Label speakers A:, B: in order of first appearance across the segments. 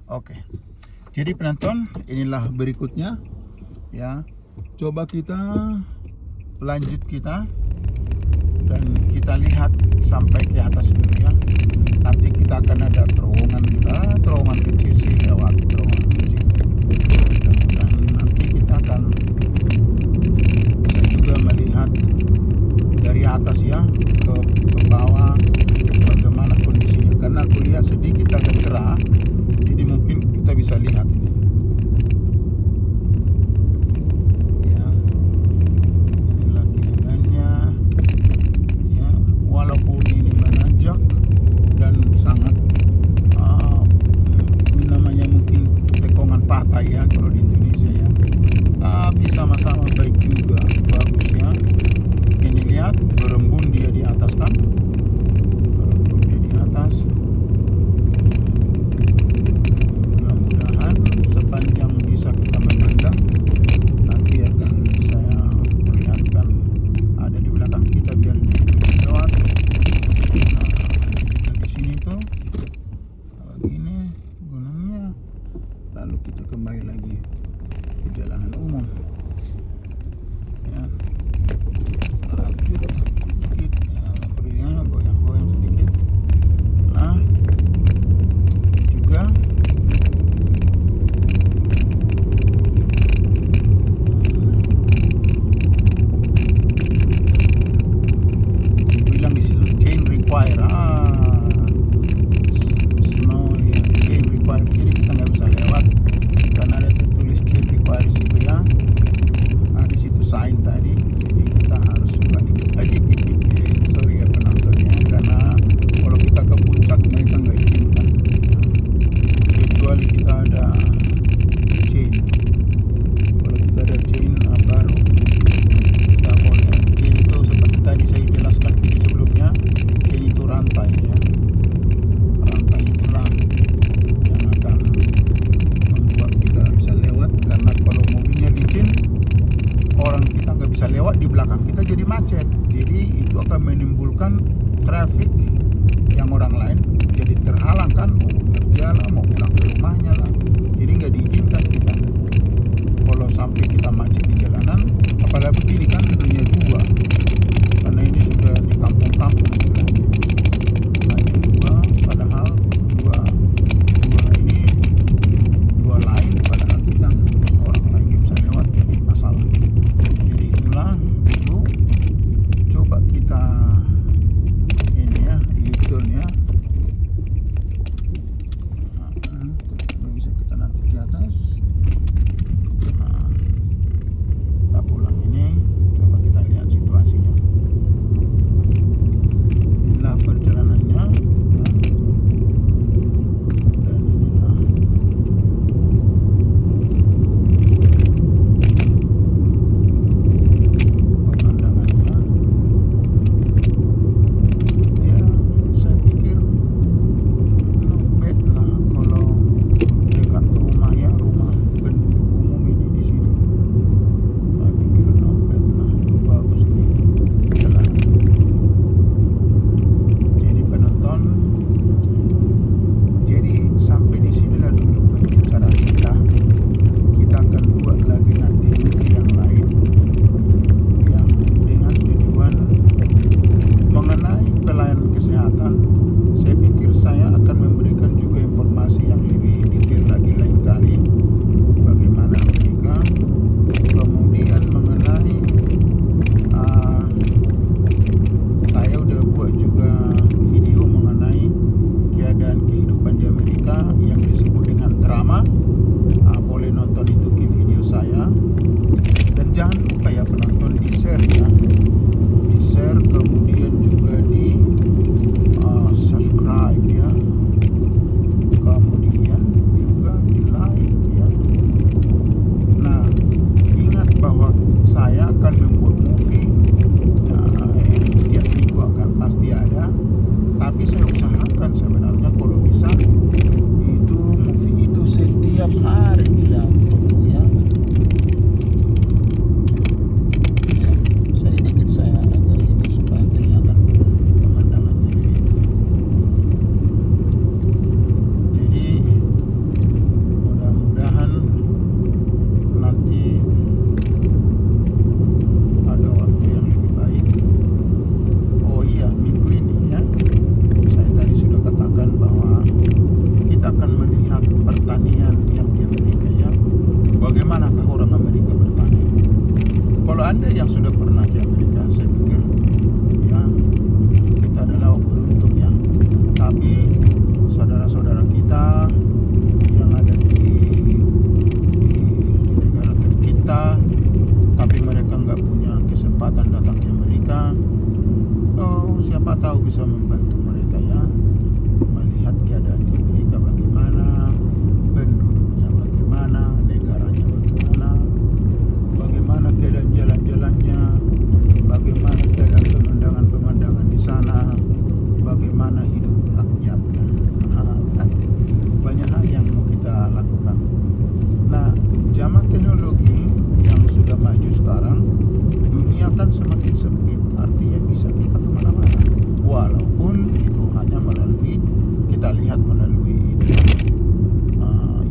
A: Oke. Jadi penonton, inilah berikutnya ya. Coba kita lanjut dan kita lihat sampai ke atas dulu ya. Nanti kita akan ada terowongan kecil sih, lewat terowongan kecil. Dan nanti kita akan bisa juga melihat dari atas ya ke bawah bagaimana kondisinya. Karena aku lihat sedikit agak cerah, jadi mungkin kita bisa lihat ini. Ya, inilah keadaannya. Ya, walaupun ini menanjak dan sangat namanya mungkin tekongan patah ya kalau di Indonesia ya. Tapi sama-sama baik juga, bagus ya. Ini lihat berembun dia di atas kan? Berembun dia di atas. Mudah-mudahan sepanjang bisa kita memandang, nanti akan saya perlihatkan ada di belakang kita biar lewat. Nah, kita di sini tuh begini gunungnya, lalu kita kembali lagi ke jalanan umum ya. Lanjut sedikit ya, goyang-goyang sedikit. Nah, juga dibilang di situ chain require snow ya, chain require, jadi kita nggak bisa lewat karena ada tertulis chain require di situ ya. Di situ sign tadi, jadi kita harus balik lagi. Sorry ya penontonnya, karena kalau kita ke puncak mereka nggak izinkan ya. Kecuali kita ada chain. Kalau kita ada chain baru kita boleh. Chain itu seperti tadi saya jelaskan video sebelumnya, chain itu rantai ya. Rantai itulah yang akan membuat kita bisa lewat, karena kalau mobilnya licin, orang kita nggak bisa lewat di belakang kita jadi macet. Jadi itu akan menimbulkan traffic yang orang lain jadi terhalang kan, mau kerja lah, mau pulang ke rumahnya lah. Jadi nggak diizinkan kita. Kalau sampai kita macet di jalanan, apalagi begini kan hanya dua, karena ini sudah di kampung-kampung istilahnya. Hanya dua, padahal dua ini dua lain, padahal kita orang lain nggak bisa lewat, jadi masalah. Jadi itulah itu. Coba kita ini ya, U-turn ya. Nggak bisa kita nanti ke atas. Nah, kita pulang ini. Coba kita lihat situasinya. Inilah perjalanannya. Dan inilah pemandangannya. Ya, saya pikir not bad lah kalau dekat rumah ya, rumah penduduk umum ini di sini. Saya pikir not bad lah, bagus ini jalan. Jadi penonton, jadi sampai di sinilah dulu pembicaraan kita. Kita akan buat lagi nanti movie yang lain yang dengan tujuan mengenai pelayanan kesehatan. Saya pikir saya akan memberikan juga informasi yang lebih detail lagi lain kali, bagaimana mereka. Kemudian mengenai saya udah buat juga video mengenai keadaan kehidupan di Amerika yang disebut dengan drama. Boleh nonton itu ke video saya. Dan jangan lupa ya penonton, di share ya, di share, kemudian juga di subscribe ya, kemudian juga di like ya. Nah, ingat bahwa saya akan membuat movie ya, tiap minggu akan pasti ada, tapi saya usahakan sebenarnya kalau bisa itu movie itu setiap hari bila perlu ya. Ya, saya agak ini supaya kelihatan pemandangannya begitu. Jadi Anda yang sudah pernah ke Amerika, saya pikir ya kita adalah beruntung ya. Tapi saudara-saudara kita yang ada di negara tercinta, tapi mereka nggak punya kesempatan datang ke Amerika, oh siapa tahu bisa membantu mereka ya, melihat keadaan di Amerika bagaimana, penduduknya bagaimana, negaranya bagaimana, bagaimana keadaan jalan-jalannya, bagaimana keadaan pemandangan-pemandangan di sana, bagaimana hidup rakyatnya. Kan banyak hal yang mau kita lakukan. Nah, zaman teknologi yang sudah maju sekarang, dunia kan semakin sempit, artinya bisa kita kemana-mana, walaupun itu hanya melalui, kita lihat melalui ini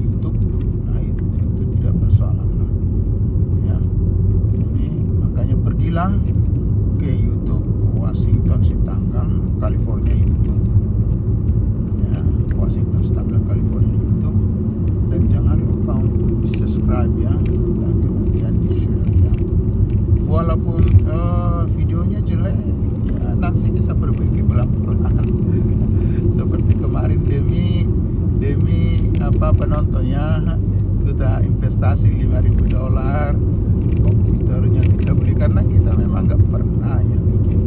A: YouTube. Nah itu tidak persoalan lah ya. Ini makanya pergilah ke YouTube Washington Sitanggang California YouTube ya, Washington Sitanggang California YouTube, dan jangan lupa untuk di subscribe ya, dan kemudian di share ya, walaupun videonya jelek ya, nanti kita perbaiki pelan-pelan. Seperti kemarin demi penontonnya kita investasi $5.000, komputernya kita beli karena kita memang nggak pernah ya bikin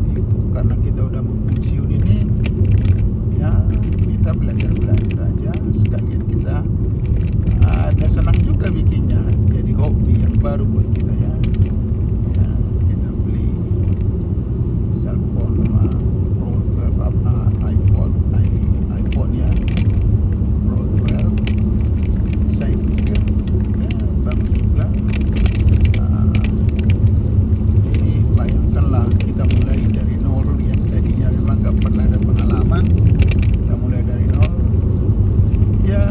A: YouTube, karena kita udah mau pensiun ini ya, kita belajar aja sekalian, kita ada senang juga bikinnya, jadi hobi yang baru buat kita ya. Ya kita beli cellphone Pro 12 iPhone ya, Pro 12, saya pikir ya bagus juga. Jadi bayangkanlah kita mulai dari nol, yang tadinya memang nggak pernah ada pengalaman, kita mulai dari nol ya.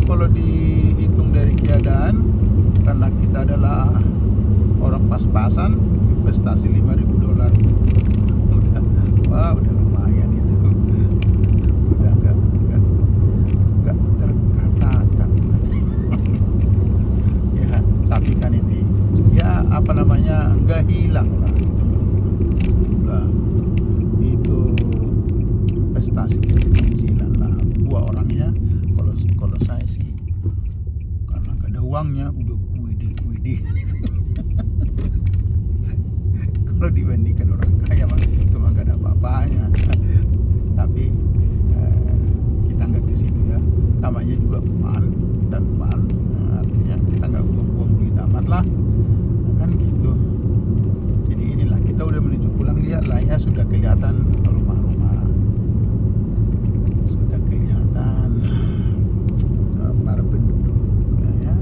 A: Kalau dihitung dari keadaan, karena kita adalah orang pas-pasan, investasi $5.000 itu udah lumayan itu, udah nggak terkatakan ya. Tapi kan ini ya nggak hilang lah, itu nggak, itu investasi kecil-kecilan lah buat orangnya. Kalau saya sih karena nggak ada uangnya, udah kuide kalau dibandingkan orang kaya mah itu mah nggak ada apa-apanya. Tapi kita nggak ke situ ya, namanya juga fun, artinya kita nggak buang-buang duit amat lah, kan gitu. Jadi inilah kita udah menuju pulang, lihatlah ya, sudah kelihatan rumah-rumah, sudah kelihatan para penduduk ya.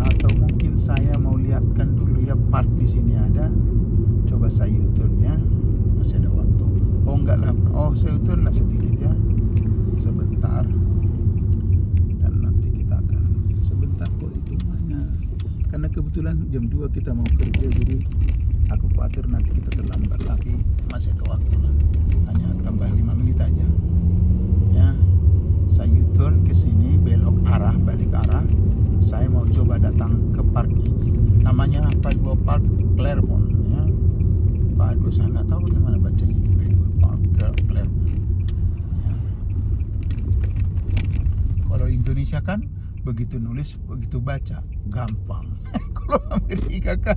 A: Atau mungkin saya mau lihatkan dulu ya, park di sini ada, coba saya U-turn ya, masih ada waktu. Oh enggak lah, saya U-turn lah sedikit ya, sebentar, dan nanti kita akan sebentar kok itu mana, karena kebetulan jam 2 kita mau kerja, jadi aku khawatir nanti kita terlambat, tapi masih ada waktu lah, hanya tambah 5 menit aja ya. Saya U-turn ke sini, belok arah, balik arah. Saya mau coba datang ke park ini, namanya Padua Park Claremont ya. Padua, saya nggak tahu bagaimana bacanya itu, Padua Park Claremont ya. Kalau Indonesia kan begitu nulis begitu baca gampang. Kalau Amerika kan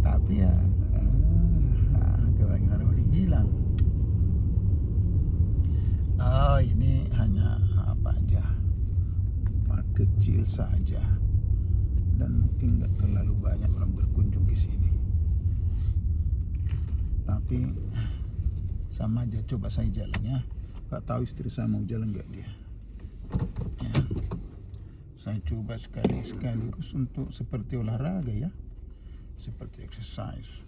A: tapi ya bagaimana mau dibilang, ini hanya apa aja, park kecil saja, dan mungkin nggak terlalu banyak orang berkunjung ke sini. Tapi sama aja, coba saya jalan ya, nggak tahu istri saya mau jalan nggak dia ya. Saya coba sekaligus untuk seperti olahraga ya, seperti exercise.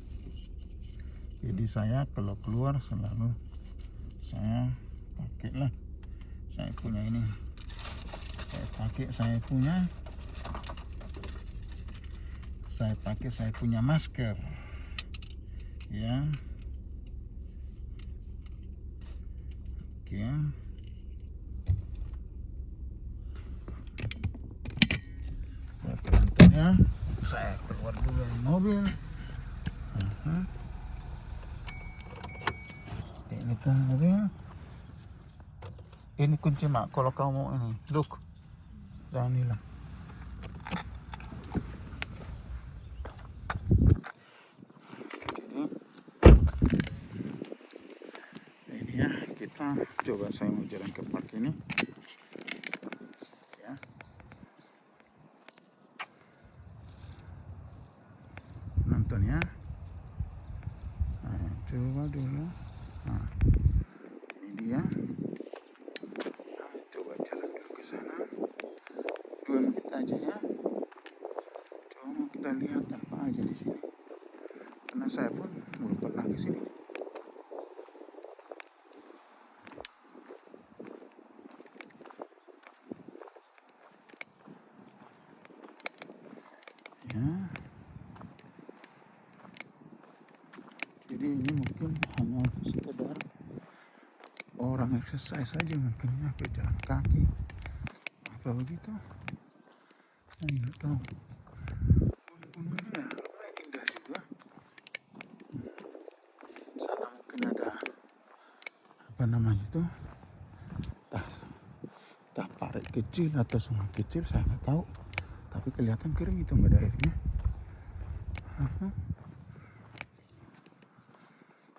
A: Jadi saya kalau keluar selalu saya pakailah, saya punya ini, saya punya masker ya. Oke. Saya keluar dulu dari mobil. Ini tuh mobil. Ini kunci mak. Kalau kamu ini, look, jangan hilang. Jadi ini ya, kita coba saya mau jalan ke park ini. Ya. Nonton ya. Nah, coba dulu. Nah, ini dia. Nah, coba jalan dulu ke sana. 2 menit aja ya. Coba mau kita lihat apa aja di sini. Karena saya pun belum pernah ke sini. Ya. Jadi ini mungkin hanya sekedar orang exercise saja mungkin ya, berjalan kaki apa begitu. Saya nggak tahu. Gunungnya indah juga. Sana mungkin ada apa namanya itu, tah parit kecil atau sungai kecil, saya nggak tahu. Tapi kelihatan kering itu, nggak ada airnya.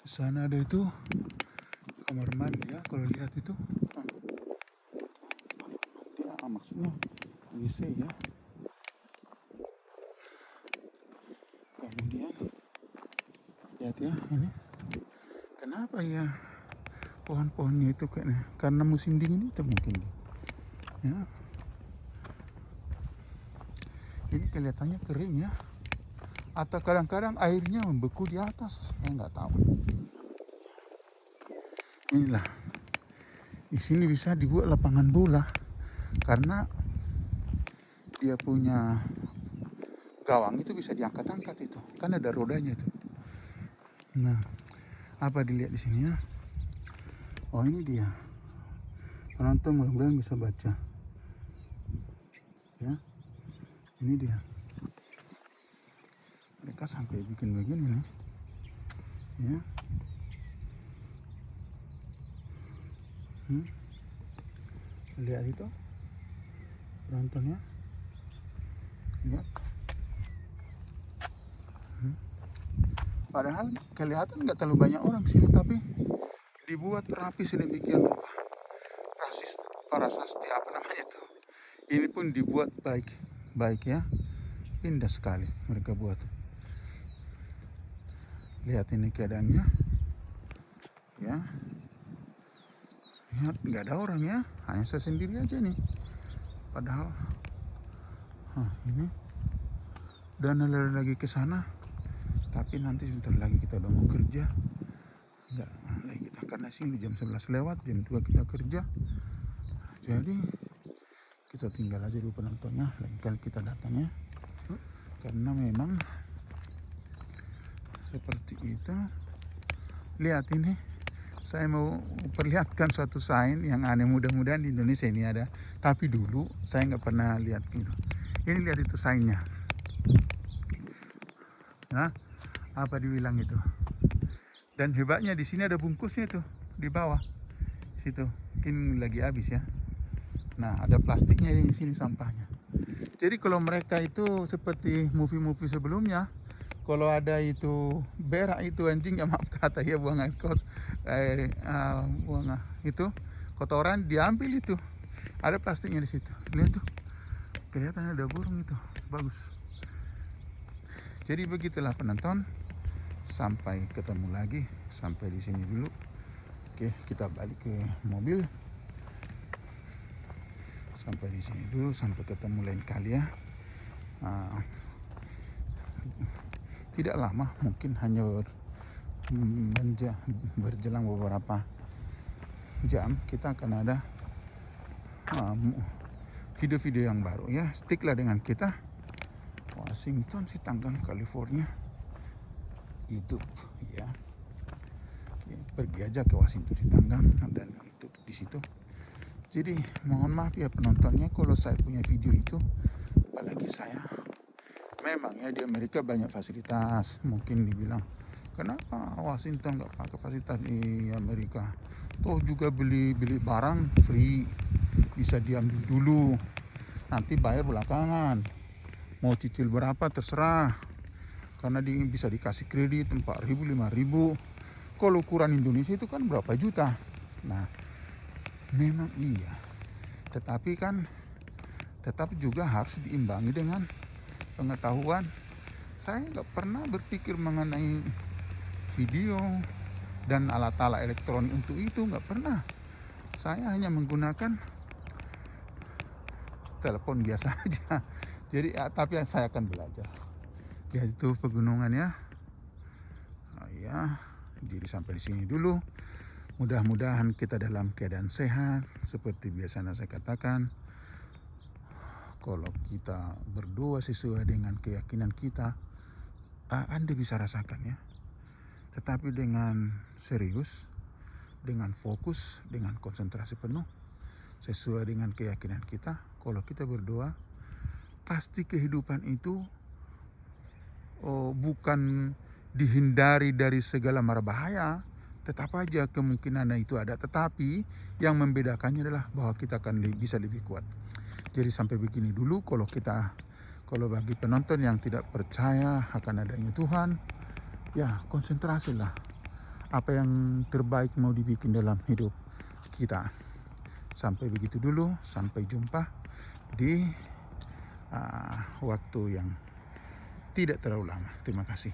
A: Di sana ada itu kamar mandi ya, kalau lihat itu. Ya, maksudnya WC ya. Kemudian lihat ya ini. Kenapa ya pohon-pohonnya itu kayaknya karena musim dingin itu mungkin ya. Ini kelihatannya kering ya, atau kadang-kadang airnya membeku di atas, saya nggak tahu. Inilah, di sini bisa dibuat lapangan bola karena dia punya gawang itu bisa diangkat-angkat itu, kan ada rodanya itu. Nah, apa dilihat di sini ya? Oh, ini dia. Penonton mudah-mudahan bisa baca. Ya, ini dia. Mereka sampai bikin begini nih. Ya. Lihat itu penontonnya, lihat. Padahal kelihatan nggak terlalu banyak orang sini, tapi dibuat rapi sedemikian rupa. Prasasti apa namanya tuh? Ini pun dibuat baik ya, indah sekali mereka buat. Lihat ini keadaannya, ya. Lihat, nggak ada orang ya, hanya saya sendiri aja nih. Padahal, ini dan lagi ke sana. Tapi nanti sebentar lagi kita udah mau kerja. Enggak lagi kita, karena sini jam 11 lewat, jam 2 kita kerja. Jadi kita tinggal aja dulu penontonnya, lain kali kita datang ya. Karena memang seperti itu. Lihat ini, saya mau perlihatkan suatu sign yang aneh, mudah-mudahan di Indonesia ini ada. Tapi dulu saya nggak pernah lihat gitu. Ini lihat itu signnya. Nah, apa dibilang itu? Dan hebatnya di sini ada bungkusnya tuh di bawah situ, mungkin lagi habis ya. Nah, ada plastiknya di sini sampahnya. Jadi kalau mereka itu seperti movie-movie sebelumnya, kalau ada itu berak itu anjing, ya maaf kata ya, buang itu kotoran diambil itu, ada plastiknya di situ. Lihat tuh, kelihatannya ada burung itu, bagus. Jadi begitulah penonton. Sampai ketemu lagi, sampai di sini dulu. Oke, kita balik ke mobil. Sampai di sini dulu, sampai ketemu lain kali ya. Tidak lama, mungkin hanya berjelang beberapa jam kita akan ada video-video yang baru ya. Sticklah dengan kita. Washington sih, Tanggang, California, YouTube ya. Oke, pergi aja ke Washington di Tanggang dan YouTube di situ. Jadi mohon maaf ya penontonnya kalau saya punya video itu, apalagi saya Memang ya di Amerika banyak fasilitas. Mungkin dibilang, kenapa Washington nggak pakai fasilitas di Amerika? Toh juga beli barang free, bisa diambil dulu, nanti bayar belakangan. Mau cicil berapa terserah, karena bisa dikasih kredit 4.000, 5.000. Kalau ukuran Indonesia itu kan berapa juta. Nah, memang iya. Tetapi kan tetap juga harus diimbangi dengan pengetahuan. Saya nggak pernah berpikir mengenai video dan alat-alat elektronik untuk itu, nggak pernah. Saya hanya menggunakan telepon biasa aja. Jadi tapi saya akan belajar. Ya itu pegunungan ya. Ya, jadi sampai di sini dulu. Mudah-mudahan kita dalam keadaan sehat. Seperti biasanya saya katakan, kalau kita berdoa sesuai dengan keyakinan kita, Anda bisa rasakan ya. Tetapi dengan serius, dengan fokus, dengan konsentrasi penuh, sesuai dengan keyakinan kita, kalau kita berdoa, pasti kehidupan itu bukan dihindari dari segala mara bahaya, tetap aja kemungkinan itu ada. Tetapi yang membedakannya adalah bahwa kita akan bisa lebih kuat. Jadi sampai begini dulu. Kalau bagi penonton yang tidak percaya akan adanya Tuhan, ya konsentrasilah apa yang terbaik mau dibikin dalam hidup kita. Sampai begitu dulu, sampai jumpa di waktu yang tidak terlalu lama. Terima kasih.